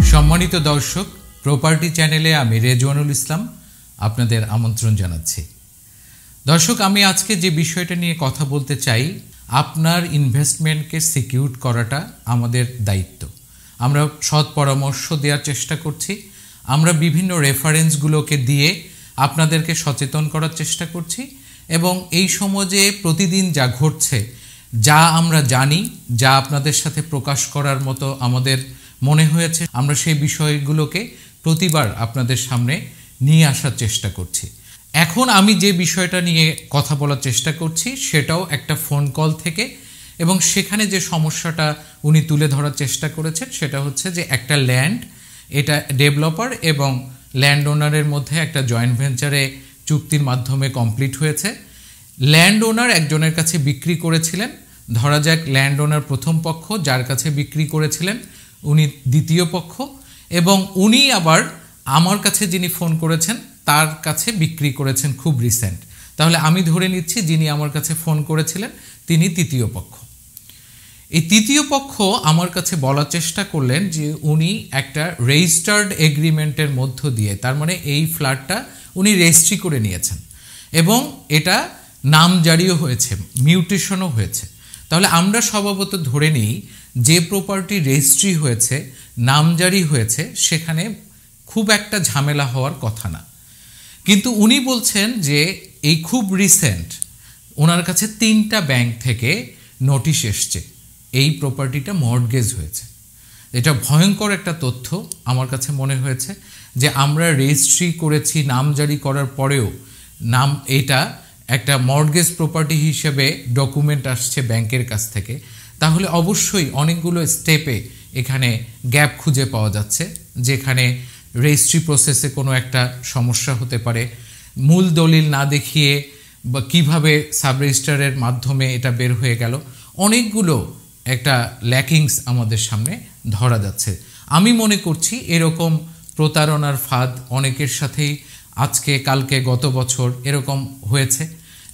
সম্মানিত দর্শক, প্রপার্টি চ্যানেলে আমি রেজওয়ানুল ইসলাম আপনাদের আমন্ত্রণ জানাচ্ছি। দর্শক, আমি আজকে যে বিষয়টা নিয়ে কথা বলতে চাই, আপনার ইনভেস্টমেন্টকে সিকিউর করাটা আমাদের দায়িত্ব। আমরা সৎ পরামর্শ দেওয়ার চেষ্টা করছি, আমরা বিভিন্ন রেফারেন্সগুলোকে দিয়ে আপনাদেরকে সচেতন করার চেষ্টা করছি এবং এই সমাজে প্রতিদিন যা ঘটছে, যা আমরা জানি, যা আপনাদের সাথে প্রকাশ করার মতো আমাদের মনে হয়েছে, আমরা সেই বিষয়গুলোকে প্রতিবার আপনাদের সামনে নিয়ে আসার চেষ্টা করছি। এখন আমি যে বিষয়টা নিয়ে কথা বলার চেষ্টা করছি সেটাও একটা ফোন কল থেকে, এবং সেখানে যে সমস্যাটা উনি তুলে ধরার চেষ্টা করেছেন সেটা হচ্ছে যে একটা ল্যান্ড, এটা ডেভেলপার এবং ল্যান্ড ওনারের মধ্যে একটা জয়েন্ট ভেঞ্চারে চুক্তির মাধ্যমে কমপ্লিট হয়েছে। ল্যান্ড ওনার একজনের কাছে বিক্রি করেছিলেন, ধরা যাক ল্যান্ড ওনার প্রথম পক্ষ, যার কাছে বিক্রি করেছিলেন উনি দ্বিতীয় পক্ষ, এবং উনি আবার আমার কাছে যিনি ফোন করেছেন তার কাছে বিক্রি করেছেন খুব রিসেন্ট। তাহলে আমি ধরে নিচ্ছি যিনি আমার কাছে ফোন করেছিলেন তিনি তৃতীয় পক্ষ। এই তৃতীয় পক্ষ আমার কাছে বলার চেষ্টা করলেন যে উনি একটা রেজিস্টার্ড এগ্রিমেন্টের মধ্য দিয়ে, তার মানে এই ফ্ল্যাটটা উনি রেজিস্ট্রি করে নিয়েছেন এবং এটা নামজারিও হয়েছে, মিউটেশনও হয়েছে। তাহলে আমরা স্বভাবত ধরে নিই যে প্রপার্টি রেজিস্ট্রি হয়েছে, নামজারি হয়েছে, সেখানে খুব একটা ঝামেলা হওয়ার কথা না। কিন্তু উনি বলছেন যে এই খুব রিসেন্ট ওনার কাছে 3টা ব্যাংক থেকে নোটিশ এসছে এই প্রপার্টিটা মর্টগেজ হয়েছে। এটা ভয়ঙ্কর একটা তথ্য আমার কাছে মনে হয়েছে যে আমরা রেজিস্ট্রি করেছি, নামজারি করার পরেও এটা একটা মর্টগেজ প্রপার্টি হিসেবে ডকুমেন্ট আসছে ব্যাংকের কাছ থেকে। তাহলে অবশ্যই অনেকগুলো স্টেপে এখানে গ্যাপ খুঁজে পাওয়া যাচ্ছে, যেখানে রেজিস্ট্রি প্রসেসে কোনো একটা সমস্যা হতে পারে, মূল দলিল না দেখিয়ে বা কীভাবে সাব রেজিস্ট্রারের মাধ্যমে এটা বের হয়ে গেল, অনেকগুলো একটা ল্যাকিংস আমাদের সামনে ধরা যাচ্ছে। আমি মনে করছি এরকম প্রতারণার ফাঁদ অনেকের সাথেই আজকে, কালকে, গত বছর এরকম হয়েছে,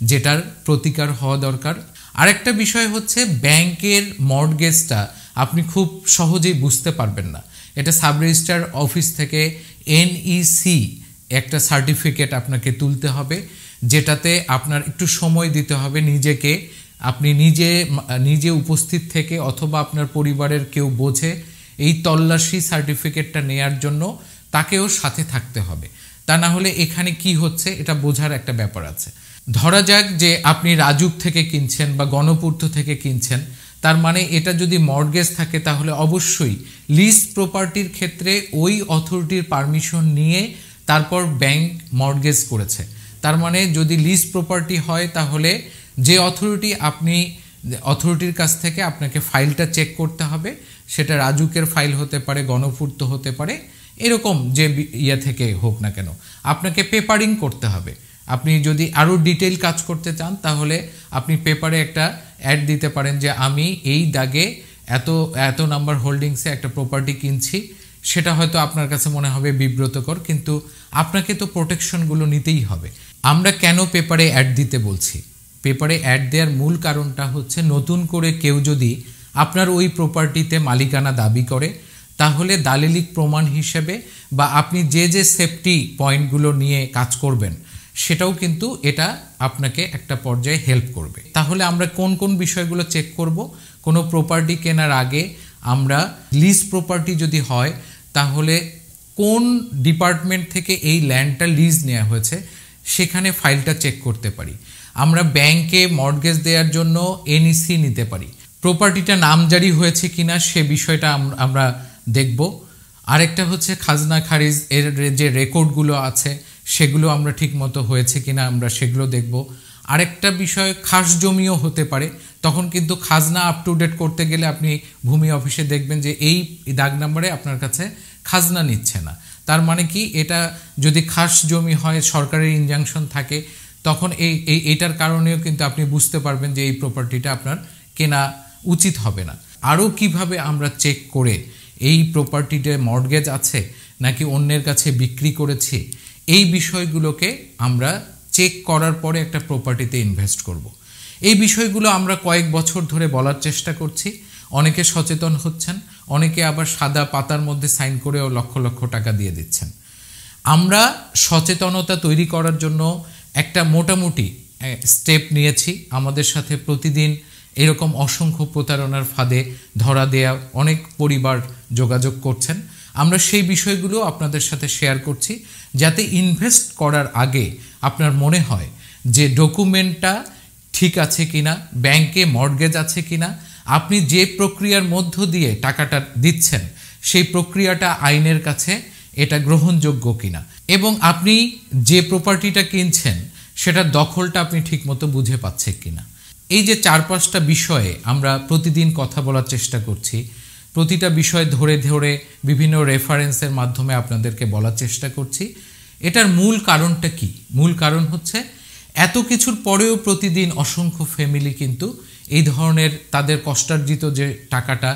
যেটার প্রতিকার হওয়া দরকার। আরেকটা বিষয় হচ্ছে ব্যাংকের মর্টগেজটা আপনি খুব সহজেই বুঝতে পারবেন না। এটা সাব রেজিস্ট্রার অফিস থেকে NEC একটা সার্টিফিকেট আপনাকে তুলতে হবে, যেটাতে আপনার একটু সময় দিতে হবে নিজেকে, আপনি নিজে উপস্থিত থেকে অথবা আপনার পরিবারের কেউ বোঝে এই তল্লাশি সার্টিফিকেটটা নেয়ার জন্য তাকেও সাথে থাকতে হবে। তা না হলে এখানে কি হচ্ছে এটা বোঝার একটা ব্যাপার আছে। ধরা যাক যে আপনি রাজুক থেকে কিনছেন বা গণপূর্ত থেকে কিনছেন, তার মানে এটা যদি মর্টগেজ থাকে তাহলে অবশ্যই লিজ প্রপার্টির ক্ষেত্রে ওই অথরিটির পারমিশন নিয়ে তারপর ব্যাংক মর্টগেজ করেছে। তার মানে যদি লিজ প্রপার্টি হয় তাহলে যে অথরিটির কাছ থেকে আপনাকে ফাইলটা চেক করতে হবে, সেটা রাজুকের ফাইল হতে পারে, গণপূর্ত হতে পারে, এরকম যে থেকে হোক না কেন, আপনাকে পেপারিং করতে হবে। আপনি যদি আরও ডিটেইল কাজ করতে চান তাহলে আপনি পেপারে একটা অ্যাড দিতে পারেন যে আমি এই দাগে এত নাম্বার হোল্ডিংসে একটা প্রপার্টি কিনছি। সেটা হয়তো আপনার কাছে মনে হবে বিব্রতকর, কিন্তু আপনাকে তো প্রোটেকশনগুলো নিতেই হবে। আমরা কেন পেপারে অ্যাড দিতে বলছি? পেপারে অ্যাড দেওয়ার মূল কারণটা হচ্ছে নতুন করে কেউ যদি আপনার ওই প্রপার্টিতে মালিকানা দাবি করে, তাহলে দালিলিক প্রমাণ হিসেবে বা আপনি যে সেফটি পয়েন্টগুলো নিয়ে কাজ করবেন সেটাও কিন্তু এটা আপনাকে একটা পর্যায়ে হেল্প করবে। তাহলে আমরা কোন কোন বিষয়গুলো চেক করব? কোনো প্রপার্টি কেনার আগে আমরা লিজ প্রপার্টি যদি হয় তাহলে কোন ডিপার্টমেন্ট থেকে এই ল্যান্ডটা লিজ নেওয়া হয়েছে সেখানে ফাইলটা চেক করতে পারি। আমরা ব্যাংকে মর্টগেজ দেওয়ার জন্য NEC নিতে পারি। প্রপার্টিটা নামজারি হয়েছে কিনা সে বিষয়টা আমরা দেখব। আরেকটা হচ্ছে খাজনা খারিজ এর যে রেকর্ডগুলো আছে সেগুলো আমরা ঠিকমতো হয়েছে কিনা আমরা সেগুলো দেখব। আরেকটা বিষয় খাস জমিও হতে পারে, তখন কিন্তু খাজনা আপ টু ডেট করতে গেলে আপনি ভূমি অফিসে দেখবেন যে এই দাগ নাম্বারে আপনার কাছে খাজনা নিচ্ছে না। তার মানে কি, এটা যদি খাস জমি হয়, সরকারের ইনজাংশন থাকে, তখন এইটার কারণেও কিন্তু আপনি বুঝতে পারবেন যে এই প্রপার্টিটা আপনার কেনা উচিত হবে না। আরও কিভাবে আমরা চেক করে এই প্রপার্টিতে মর্টগেজ আছে নাকি অন্যের কাছে বিক্রি করেছি, এই বিষয়গুলোকে আমরা চেক করার পরে একটা প্রপার্টিতে ইনভেস্ট করব। এই বিষয়গুলো আমরা কয়েক বছর ধরে বলার চেষ্টা করছি, অনেকে সচেতন হচ্ছেন, অনেকে আবার সাদা পাতার মধ্যে সাইন করেও লক্ষ লক্ষ টাকা দিয়ে দিচ্ছেন। আমরা সচেতনতা তৈরি করার জন্য একটা মোটামুটি স্টেপ নিয়েছি। আমাদের সাথে প্রতিদিন এরকম অসংখ্য প্রতারণার ফাঁদে ধরা দেয়া অনেক পরিবার যোগাযোগ করছেন। আমরা সেই বিষয়গুলো আপনাদের সাথে শেয়ার করছি, যাতে ইনভেস্ট করার আগে আপনার মনে হয় যে ডকুমেন্টটা ঠিক আছে কিনা, ব্যাংকে মর্টগেজ আছে কিনা, আপনি যে প্রক্রিয়ার মধ্য দিয়ে টাকাটা দিচ্ছেন সেই প্রক্রিয়াটা আইনের কাছে এটা গ্রহণযোগ্য কিনা, এবং আপনি যে প্রপার্টিটা কিনছেন সেটার দখলটা আপনি ঠিকমতো বুঝে পাচ্ছেন কিনা। এই যে 4-5টা বিষয়ে আমরা প্রতিদিন কথা বলার চেষ্টা করছি, প্রতিটা বিষয় ধরে ধরে বিভিন্ন রেফারেন্সের মাধ্যমে আপনাদেরকে বলার চেষ্টা করছি। এটার মূল কারণটা কি? মূল কারণ হচ্ছে এত কিছুর পরেও প্রতিদিন অসংখ্য ফ্যামিলি কিন্তু এই ধরনের তাদের কষ্টার্জিত যে টাকাটা,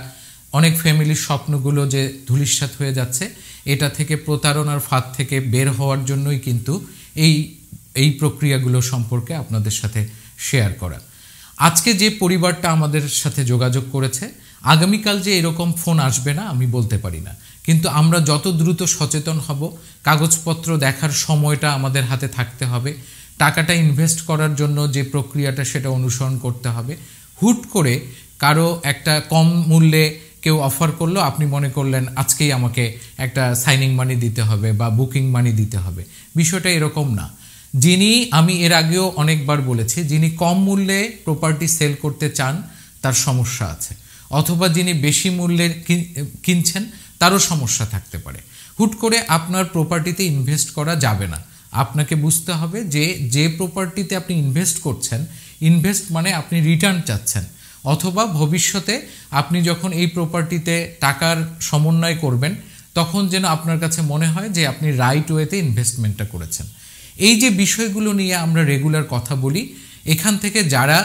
অনেক ফ্যামিলির স্বপ্নগুলো যে ধূলিসাৎ হয়ে যাচ্ছে, এটা থেকে প্রতারণার ফাঁদ থেকে বের হওয়ার জন্যই কিন্তু এই প্রক্রিয়াগুলো সম্পর্কে আপনাদের সাথে শেয়ার করা। আজকে যে পরিবারটা আমাদের সাথে যোগাযোগ করেছে, আগামীকাল যে এরকম ফোন আসবে না আমি বলতে পারি না, কিন্তু আমরা যত দ্রুত সচেতন হব, কাগজপত্র দেখার সময়টা আমাদের হাতে থাকতে হবে, টাকাটা ইনভেস্ট করার জন্য যে প্রক্রিয়াটা সেটা অনুসরণ করতে হবে। হুট করে কারো একটা কম মূল্যে কেউ অফার করলো, আপনি মনে করলেন আজকেই আমাকে একটা সাইনিং মানি দিতে হবে বা বুকিং মানি দিতে হবে। বিষয়টা এরকম না। যিনি, আমি এর আগেও অনেকবার বলেছি, যিনি কম মূল্যে প্রপার্টি সেল করতে চান তার সমস্যা আছে, অথবা যিনি বেশি মূল্যে কিনছেন তারও সমস্যা থাকতে পারে। হুট করে আপনার প্রপার্টিতে ইনভেস্ট করা যাবে না। আপনাকে বুঝতে হবে যে প্রপার্টিতে আপনি ইনভেস্ট করছেন, ইনভেস্ট মানে আপনি রিটার্ন চাচ্ছেন, অথবা ভবিষ্যতে আপনি যখন এই প্রপার্টিতে টাকার সমন্বয় করবেন তখন যেন আপনার কাছে মনে হয় যে আপনি রাইট ওয়েতে ইনভেস্টমেন্টটা করেছেন। এই যে বিষয়গুলো নিয়ে আমরা রেগুলার কথা বলি, এখান থেকে যারা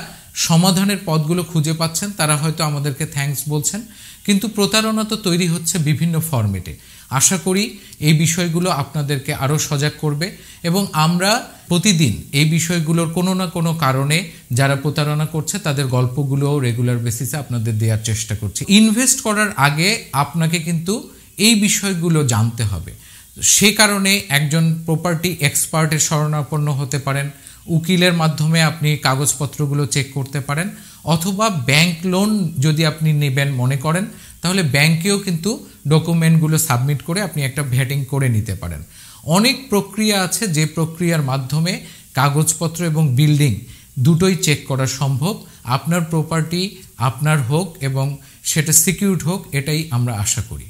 সমাধানের পথগুলো খুঁজে পাচ্ছেন তারা হয়তো আমাদেরকে থ্যাঙ্কস বলছেন, কিন্তু প্রতারণা তো তৈরি হচ্ছে বিভিন্ন ফরম্যাটে। আশা করি এই বিষয়গুলো আপনাদেরকে আরও সজাগ করবে, এবং আমরা প্রতিদিন এই বিষয়গুলোর কোনো না কোনো কারণে যারা প্রতারণা করছে তাদের গল্পগুলোও রেগুলার বেসিসে আপনাদের দেওয়ার চেষ্টা করছি। ইনভেস্ট করার আগে আপনাকে কিন্তু এই বিষয়গুলো জানতে হবে। সে কারণে একজন প্রপার্টি এক্সপার্টের শরণাপন্ন হতে পারেন, উকিলের মাধ্যমে আপনি কাগজপত্রগুলো চেক করতে পারেন, অথবা ব্যাংক লোন যদি আপনি নেবেন মনে করেন তাহলে ব্যাংকেও কিন্তু ডকুমেন্টগুলো সাবমিট করে আপনি একটা ভেটিং করে নিতে পারেন। অনেক প্রক্রিয়া আছে যে প্রক্রিয়ার মাধ্যমে কাগজপত্র এবং বিল্ডিং দুটোই চেক করা সম্ভব। আপনার প্রপার্টি আপনার হোক এবং সেটা সিকিউরড হোক, এটাই আমরা আশা করি।